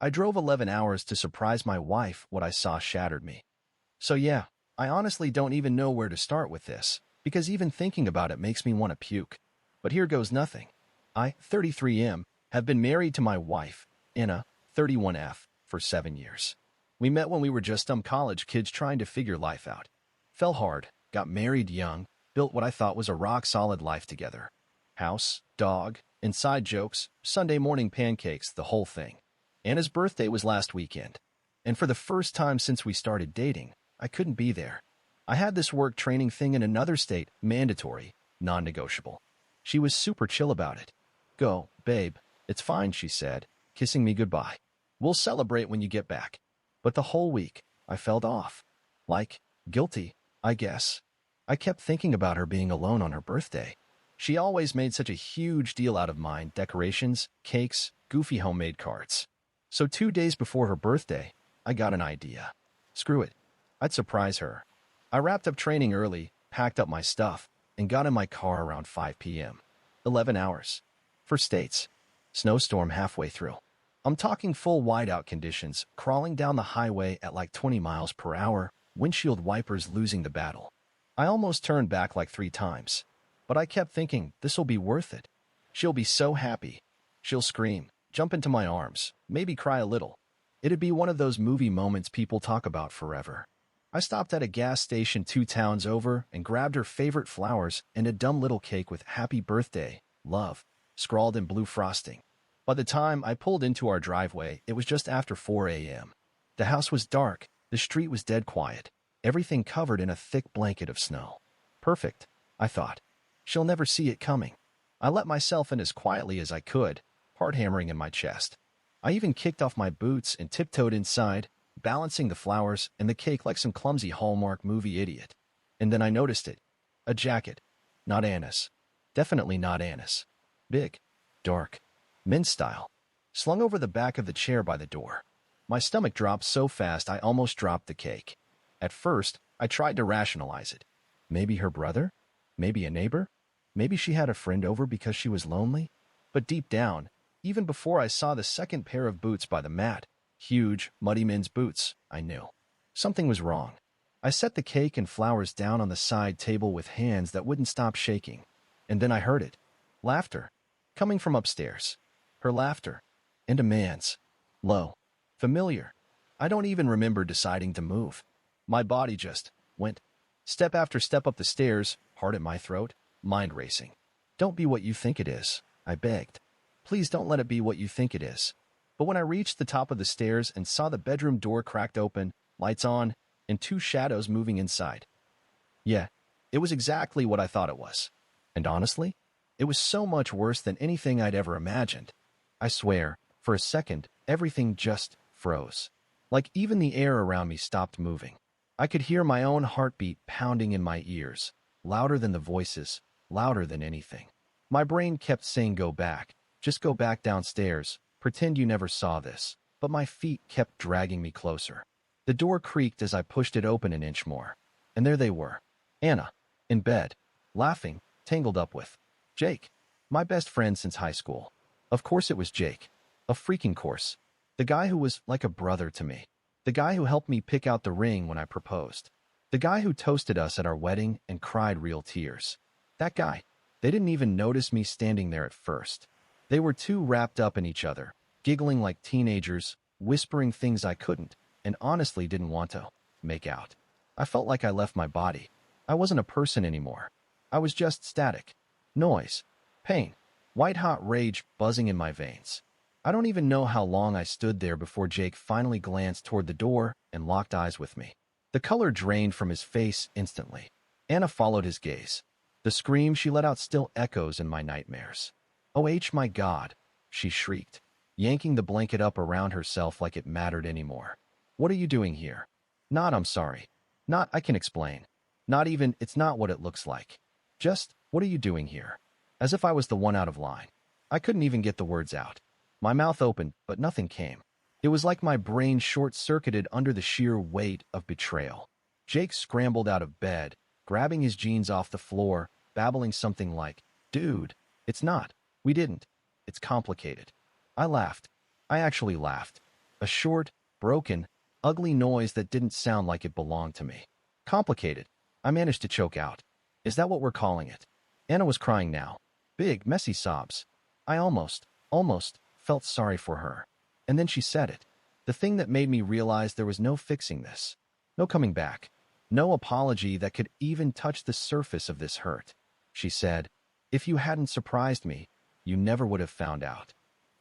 I drove 11 hours to surprise my wife. What I saw shattered me. So yeah, I honestly don't even know where to start with this, because even thinking about it makes me want to puke. But here goes nothing. I, 33M, have been married to my wife, Anna, 31F, for 7 years. We met when we were just dumb college kids trying to figure life out. Fell hard, got married young, built what I thought was a rock-solid life together. House, dog, inside jokes, Sunday morning pancakes, the whole thing. Anna's birthday was last weekend, and for the first time since we started dating, I couldn't be there. I had this work training thing in another state, mandatory, non-negotiable. She was super chill about it. Go, babe, it's fine, she said, kissing me goodbye. We'll celebrate when you get back. But the whole week, I felt off. Like, guilty, I guess. I kept thinking about her being alone on her birthday. She always made such a huge deal out of mine, decorations, cakes, goofy homemade cards. So 2 days before her birthday, I got an idea. Screw it. I'd surprise her. I wrapped up training early, packed up my stuff, and got in my car around 5 p.m. 11 hours. For states. Snowstorm halfway through. I'm talking full whiteout conditions, crawling down the highway at like 20 miles per hour, windshield wipers losing the battle. I almost turned back like 3 times. But I kept thinking, this'll be worth it. She'll be so happy. She'll scream, jump into my arms, maybe cry a little. It'd be one of those movie moments people talk about forever. I stopped at a gas station 2 towns over and grabbed her favorite flowers and a dumb little cake with "Happy Birthday, Love," scrawled in blue frosting. By the time I pulled into our driveway, it was just after 4 a.m. The house was dark, the street was dead quiet, everything covered in a thick blanket of snow. Perfect, I thought. She'll never see it coming. I let myself in as quietly as I could, heart hammering in my chest. I even kicked off my boots and tiptoed inside, balancing the flowers and the cake like some clumsy Hallmark movie idiot. And then I noticed it. A jacket. Not Anna's. Definitely not Anna's. Big. Dark. Men's style. Slung over the back of the chair by the door. My stomach dropped so fast I almost dropped the cake. At first, I tried to rationalize it. Maybe her brother? Maybe a neighbor? Maybe she had a friend over because she was lonely? But deep down, even before I saw the second pair of boots by the mat, huge, muddy men's boots, I knew. Something was wrong. I set the cake and flowers down on the side table with hands that wouldn't stop shaking. And then I heard it. Laughter. Coming from upstairs. Her laughter. And a man's. Low. Familiar. I don't even remember deciding to move. My body just went. Step after step up the stairs, heart at my throat, mind racing. Don't be what you think it is, I begged. Please don't let it be what you think it is. But when I reached the top of the stairs and saw the bedroom door cracked open, lights on, and 2 shadows moving inside. Yeah, it was exactly what I thought it was. And honestly, it was so much worse than anything I'd ever imagined. I swear, for a second, everything just froze. Like even the air around me stopped moving. I could hear my own heartbeat pounding in my ears, louder than the voices, louder than anything. My brain kept saying go back, just go back downstairs, pretend you never saw this, but my feet kept dragging me closer. The door creaked as I pushed it open an inch more, and there they were. Anna, in bed, laughing, tangled up with Jake, my best friend since high school. Of course it was Jake. A freaking course. The guy who was like a brother to me. The guy who helped me pick out the ring when I proposed. The guy who toasted us at our wedding and cried real tears. That guy. They didn't even notice me standing there at first. They were too wrapped up in each other, giggling like teenagers, whispering things I couldn't, and honestly didn't want to, make out. I felt like I left my body. I wasn't a person anymore. I was just static. Noise. Pain. White-hot rage buzzing in my veins. I don't even know how long I stood there before Jake finally glanced toward the door and locked eyes with me. The color drained from his face instantly. Anna followed his gaze. The scream she let out still echoes in my nightmares. "Oh, my God," she shrieked, yanking the blanket up around herself like it mattered anymore. "What are you doing here?" Not, "I'm sorry." Not, "I can explain." Not even, "It's not what it looks like." Just, "What are you doing here?" As if I was the one out of line. I couldn't even get the words out. My mouth opened, but nothing came. It was like my brain short-circuited under the sheer weight of betrayal. Jake scrambled out of bed, grabbing his jeans off the floor, babbling something like, "Dude, it's not. We didn't. It's complicated." I laughed. I actually laughed. A short, broken, ugly noise that didn't sound like it belonged to me. Complicated. I managed to choke out. Is that what we're calling it? Anna was crying now. Big, messy sobs. I almost felt sorry for her. And then she said it. The thing that made me realize there was no fixing this. No coming back. No apology that could even touch the surface of this hurt. She said, if you hadn't surprised me, you never would have found out.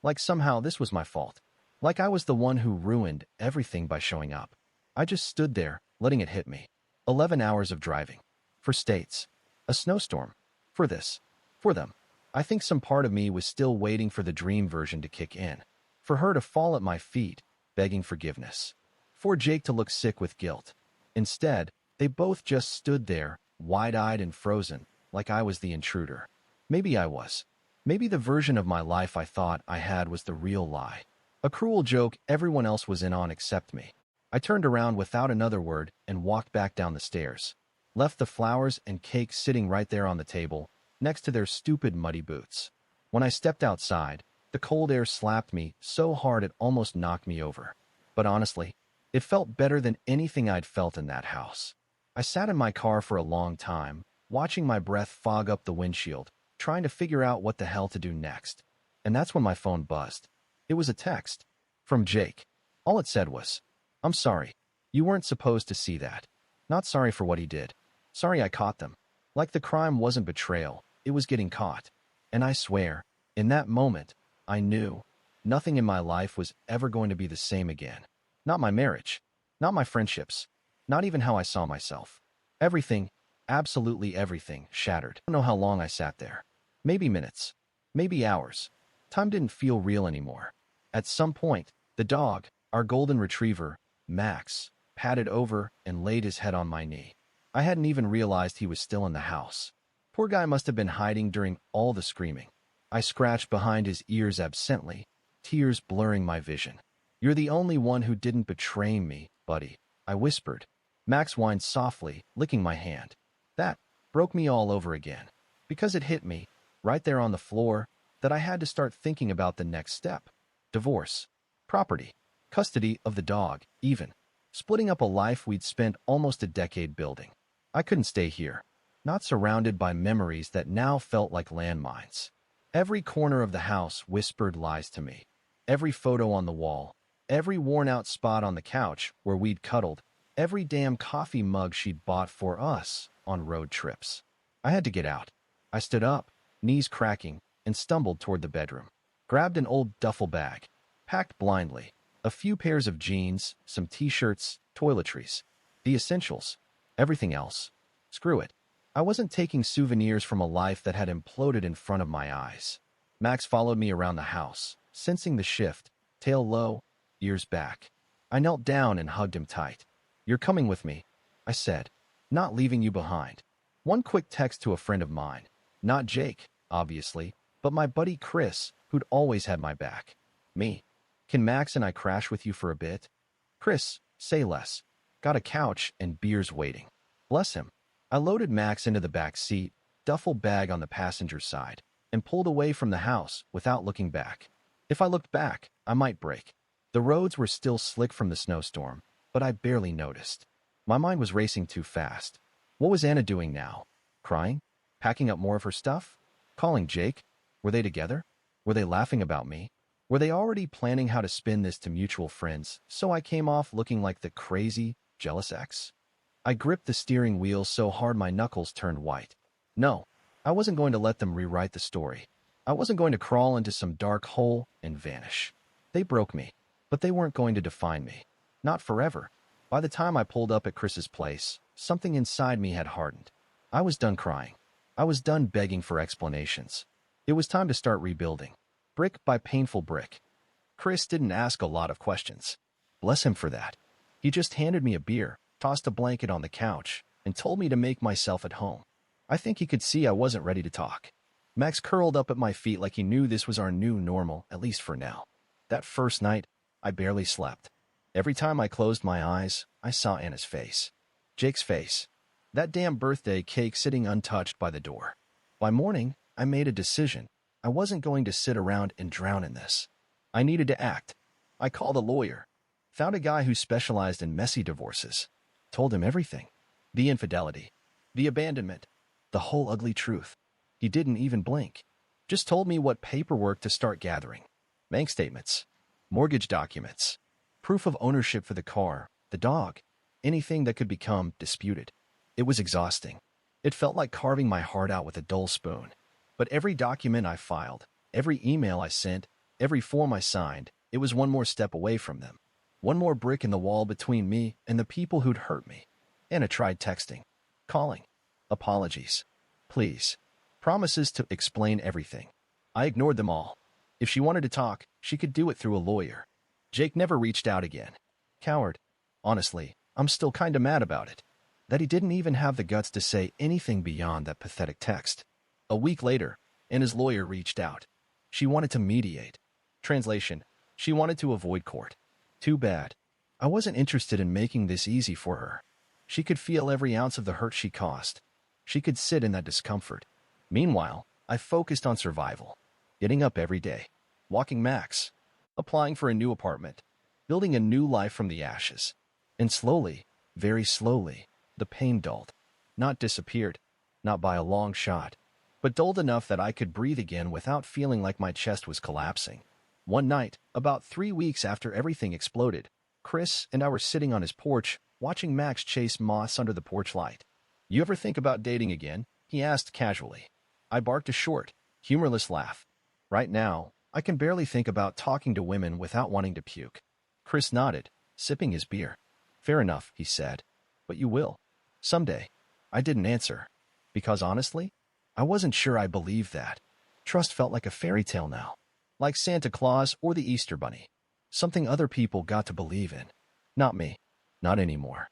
Like somehow this was my fault. Like I was the one who ruined everything by showing up. I just stood there, letting it hit me. 11 hours of driving. For states. A snowstorm. For this. For them. I think some part of me was still waiting for the dream version to kick in. For her to fall at my feet, begging forgiveness. For Jake to look sick with guilt. Instead, they both just stood there, wide-eyed and frozen, like I was the intruder. Maybe I was. Maybe the version of my life I thought I had was the real lie. A cruel joke everyone else was in on except me. I turned around without another word and walked back down the stairs. Left the flowers and cake sitting right there on the table, next to their stupid muddy boots. When I stepped outside, the cold air slapped me so hard it almost knocked me over. But honestly, it felt better than anything I'd felt in that house. I sat in my car for a long time, watching my breath fog up the windshield, trying to figure out what the hell to do next. And that's when my phone buzzed. It was a text. From Jake. All it said was, I'm sorry. You weren't supposed to see that. Not sorry for what he did. Sorry I caught them. Like the crime wasn't betrayal, it was getting caught. And I swear, in that moment, I knew nothing in my life was ever going to be the same again. Not my marriage. Not my friendships. Not even how I saw myself. Everything, absolutely everything, shattered. I don't know how long I sat there. Maybe minutes. Maybe hours. Time didn't feel real anymore. At some point, the dog, our golden retriever, Max, patted over and laid his head on my knee. I hadn't even realized he was still in the house. Poor guy must have been hiding during all the screaming. I scratched behind his ears absently, tears blurring my vision. You're the only one who didn't betray me, buddy, I whispered. Max whined softly, licking my hand. That broke me all over again. Because it hit me, right there on the floor, that I had to start thinking about the next step. Divorce. Property. Custody of the dog, even. Splitting up a life we'd spent almost a decade building. I couldn't stay here. Not surrounded by memories that now felt like landmines. Every corner of the house whispered lies to me. Every photo on the wall. Every worn-out spot on the couch where we'd cuddled. Every damn coffee mug she'd bought for us on road trips. I had to get out. I stood up, knees cracking, and stumbled toward the bedroom. Grabbed an old duffel bag. Packed blindly. A few pairs of jeans, some t-shirts, toiletries. The essentials. Everything else. Screw it. I wasn't taking souvenirs from a life that had imploded in front of my eyes. Max followed me around the house, sensing the shift, tail low, ears back. I knelt down and hugged him tight. You're coming with me, I said. Not leaving you behind. One quick text to a friend of mine. Not Jake, obviously, but my buddy Chris, who'd always had my back. Me. Can Max and I crash with you for a bit? Chris, say less. Got a couch and beers waiting. Bless him. I loaded Max into the back seat, duffel bag on the passenger side, and pulled away from the house without looking back. If I looked back, I might break. The roads were still slick from the snowstorm, but I barely noticed. My mind was racing too fast. What was Anna doing now? Crying? Packing up more of her stuff? Calling Jake? Were they together? Were they laughing about me? Were they already planning how to spin this to mutual friends, so I came off looking like the crazy, jealous ex? I gripped the steering wheel so hard my knuckles turned white. No, I wasn't going to let them rewrite the story. I wasn't going to crawl into some dark hole and vanish. They broke me, but they weren't going to define me. Not forever. By the time I pulled up at Chris's place, something inside me had hardened. I was done crying. I was done begging for explanations. It was time to start rebuilding. Brick by painful brick. Chris didn't ask a lot of questions. Bless him for that. He just handed me a beer, tossed a blanket on the couch, and told me to make myself at home. I think he could see I wasn't ready to talk. Max curled up at my feet like he knew this was our new normal, at least for now. That first night, I barely slept. Every time I closed my eyes, I saw Anna's face. Jake's face. That damn birthday cake sitting untouched by the door. By morning, I made a decision. I wasn't going to sit around and drown in this. I needed to act. I called a lawyer. Found a guy who specialized in messy divorces. Told him everything. The infidelity. The abandonment. The whole ugly truth. He didn't even blink. Just told me what paperwork to start gathering. Bank statements. Mortgage documents. Proof of ownership for the car, the dog. Anything that could become disputed. It was exhausting. It felt like carving my heart out with a dull spoon. But every document I filed, every email I sent, every form I signed, it was one more step away from them. One more brick in the wall between me and the people who'd hurt me. Anna tried texting, calling, apologies, please, promises to explain everything. I ignored them all. If she wanted to talk, she could do it through a lawyer. Jake never reached out again. Coward. Honestly, I'm still kinda mad about it. That he didn't even have the guts to say anything beyond that pathetic text. A week later, Anna's lawyer reached out. She wanted to mediate. Translation, she wanted to avoid court. Too bad. I wasn't interested in making this easy for her. She could feel every ounce of the hurt she caused. She could sit in that discomfort. Meanwhile, I focused on survival. Getting up every day. Walking Max. Applying for a new apartment. Building a new life from the ashes. And slowly, very slowly, the pain dulled. Not disappeared. Not by a long shot. But dulled enough that I could breathe again without feeling like my chest was collapsing. One night, about 3 weeks after everything exploded, Chris and I were sitting on his porch, watching Max chase moths under the porch light. "You ever think about dating again?" he asked casually. I barked a short, humorless laugh. Right now, I can barely think about talking to women without wanting to puke. Chris nodded, sipping his beer. "Fair enough," he said. "But you will. Someday." I didn't answer. Because honestly, I wasn't sure I believed that. Trust felt like a fairy tale now. Like Santa Claus or the Easter Bunny. Something other people got to believe in. Not me. Not anymore.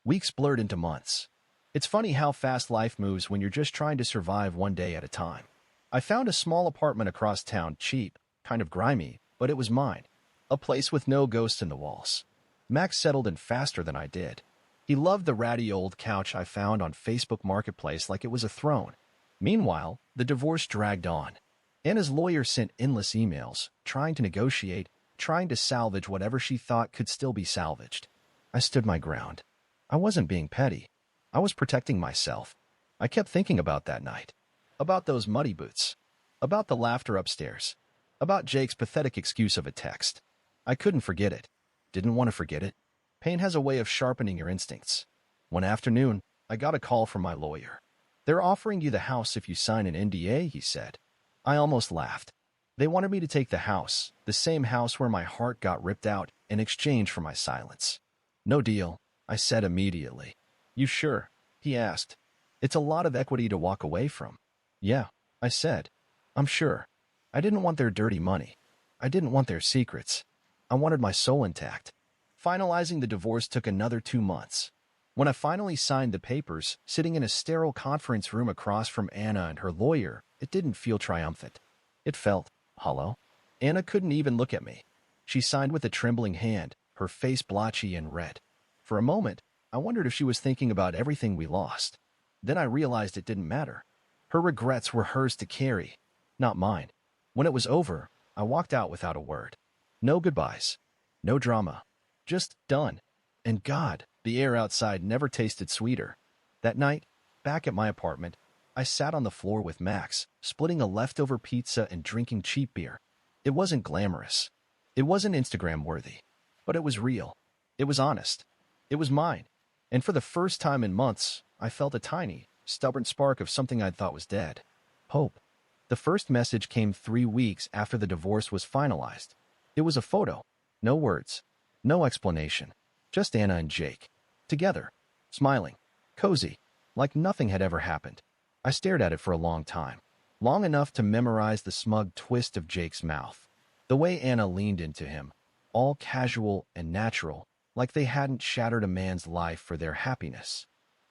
Weeks blurred into months. It's funny how fast life moves when you're just trying to survive one day at a time. I found a small apartment across town, cheap, kind of grimy, but it was mine. A place with no ghosts in the walls. Max settled in faster than I did. He loved the ratty old couch I found on Facebook Marketplace like it was a throne. Meanwhile, the divorce dragged on. Anna's lawyer sent endless emails, trying to negotiate, trying to salvage whatever she thought could still be salvaged. I stood my ground. I wasn't being petty. I was protecting myself. I kept thinking about that night. About those muddy boots. About the laughter upstairs. About Jake's pathetic excuse of a text. I couldn't forget it. Didn't want to forget it. Pain has a way of sharpening your instincts. One afternoon, I got a call from my lawyer. "They're offering you the house if you sign an NDA," he said. I almost laughed. They wanted me to take the house, the same house where my heart got ripped out, in exchange for my silence. "No deal," I said immediately. "You sure?" he asked. "It's a lot of equity to walk away from." "Yeah," I said. "I'm sure." I didn't want their dirty money. I didn't want their secrets. I wanted my soul intact. Finalizing the divorce took another 2 months. When I finally signed the papers, sitting in a sterile conference room across from Anna and her lawyer, it didn't feel triumphant. It felt hollow. Anna couldn't even look at me. She signed with a trembling hand, her face blotchy and red. For a moment, I wondered if she was thinking about everything we lost. Then I realized it didn't matter. Her regrets were hers to carry, not mine. When it was over, I walked out without a word. No goodbyes. No drama. Just done. And God, the air outside never tasted sweeter. That night, back at my apartment, I sat on the floor with Max, splitting a leftover pizza and drinking cheap beer. It wasn't glamorous. It wasn't Instagram-worthy. But it was real. It was honest. It was mine. And for the first time in months, I felt a tiny, stubborn spark of something I'd thought was dead. Hope. The first message came 3 weeks after the divorce was finalized. It was a photo. No words. No explanation. Just Anna and Jake. Together. Smiling. Cozy. Like nothing had ever happened. I stared at it for a long time. Long enough to memorize the smug twist of Jake's mouth. The way Anna leaned into him. All casual and natural, like they hadn't shattered a man's life for their happiness.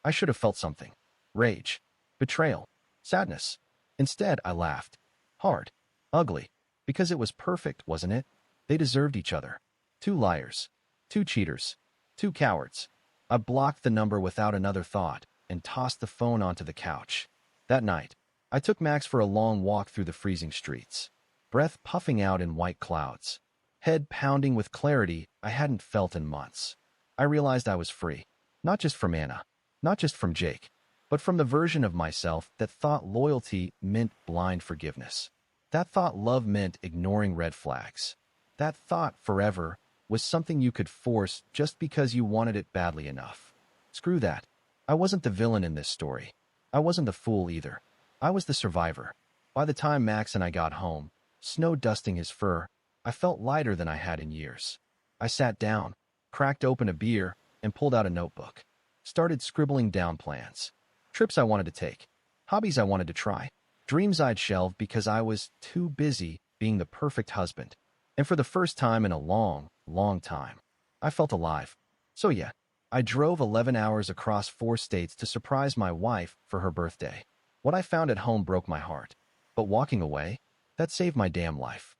I should have felt something. Rage. Betrayal. Sadness. Instead, I laughed. Hard. Ugly. Because it was perfect, wasn't it? They deserved each other. 2 liars. 2 cheaters. 2 cowards. I blocked the number without another thought and tossed the phone onto the couch. That night, I took Max for a long walk through the freezing streets. Breath puffing out in white clouds. head pounding with clarity I hadn't felt in months. I realized I was free, not just from Anna, not just from Jake, but from the version of myself that thought loyalty meant blind forgiveness. That thought love meant ignoring red flags. That thought forever was something you could force just because you wanted it badly enough. Screw that. I wasn't the villain in this story. I wasn't the fool either. I was the survivor. By the time Max and I got home, snow dusting his fur, I felt lighter than I had in years. I sat down, cracked open a beer, and pulled out a notebook. Started scribbling down plans. Trips I wanted to take. Hobbies I wanted to try. Dreams I'd shelved because I was too busy being the perfect husband. And for the first time in a long, long time, I felt alive. So yeah, I drove 11 hours across 4 states to surprise my wife for her birthday. What I found at home broke my heart. But walking away, that saved my damn life.